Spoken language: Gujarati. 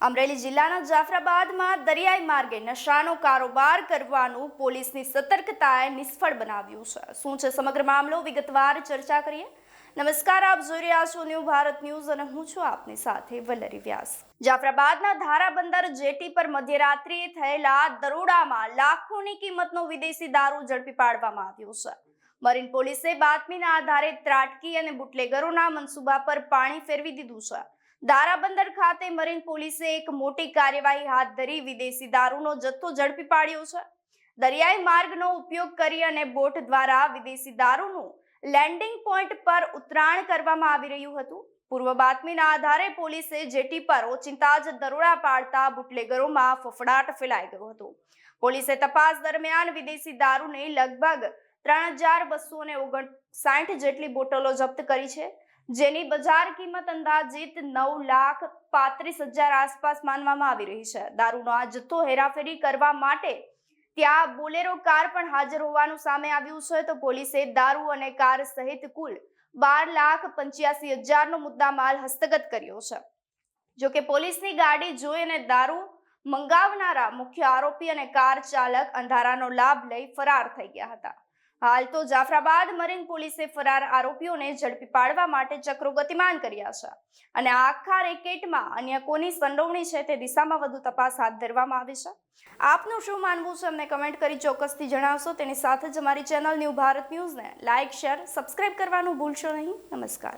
અમરેલી જિલ્લાના જાફરાબાદમાં દરિયાઈ માર્ગે નશાનો કારોબાર કરવાનું પોલીસની સતર્કતાએ નિષ્ફળ બનાવ્યું છે। શું છે સમગ્ર મામલો, વિગતવાર ચર્ચા કરીએ। નમસ્કાર, આપ જોઈ રહ્યા છો ન્યૂ ભારત ન્યૂઝ અને હું છું આપની સાથે વલ્લરી વ્યાસ। જાફરાબાદના ધારાબંદર જેટી પર મધ્યરાત્રિએ થયેલા દરોડામાં લાખોની કિંમતનો વિદેશી દારૂ ઝડપી પાડવામાં આવ્યો છે। મરીન પોલીસે બાતમીના આધારે ત્રાટકી અને બુટલેગરોના મનસૂબા પર પાણી ફેરવી દીધું છે। ધારાબંદર ખાતે મરીન પોલીસે એક મોટી કાર્યવાહી હાથ ધરી વિદેશી દારૂનો જથ્થો ઝડપી પાડ્યો છે। દરિયાઈ માર્ગનો ઉપયોગ કરી અને બોટ દ્વારા વિદેશી દારૂનું લેન્ડિંગ પોઈન્ટ પર ઉતરાણ કરવામાં આવી રહ્યું હતું। પૂર્વ બાતમીના આધારે પોલીસે જેટી પર ઓચિંતા જ દરોડા પાડતા બુટલેગરોમાં ફફડાટ ફેલાઈ ગયો હતો। પોલીસે તપાસ દરમિયાન વિદેશી દારૂની લગભગ 3259 જેટલી બોટલો જપ્ત કરી છે, જેની બજાર કિંમત અંદાજિત 9,35,000 આસપાસ માનવામાં આવી રહી છે। દારૂનો આ જથ્થો હેરાફેરી કરવા માટે ત્યાં બોલેરો કાર પણ હાજર હોવાનું સામે આવ્યું છે। તો પોલીસે દારૂ અને કાર સહિત કુલ 12,85,000 નો મુદ્દામાલ હસ્તગત કર્યો છે। જોકે પોલીસની ગાડી જોઈ અને દારૂ મંગાવનારા મુખ્ય આરોપી અને કાર ચાલક અંધારાનો લાભ લઈ ફરાર થઈ ગયા હતા। હાલ તો જાફરાબાદ મરીન પોલીસે ફરાર આરોપીઓને ઝડપી પાડવા માટે ચક્રો ગતિમાન કર્યા છે અને આખા રેકેટમાં અન્ય કોની સંડોવણી છે તે દિશામાં વધુ તપાસ હાથ ધરવામાં આવી છે। આપનું શું માનવું છે અમને કમેન્ટ કરી ચોક્કસથી જણાવશો। તેની સાથે જ અમારી ચેનલ ન્યૂ ભારત ન્યૂઝને લાઇક, શેર, સબસ્ક્રાઇબ કરવાનું ભૂલશો નહીં। નમસ્કાર।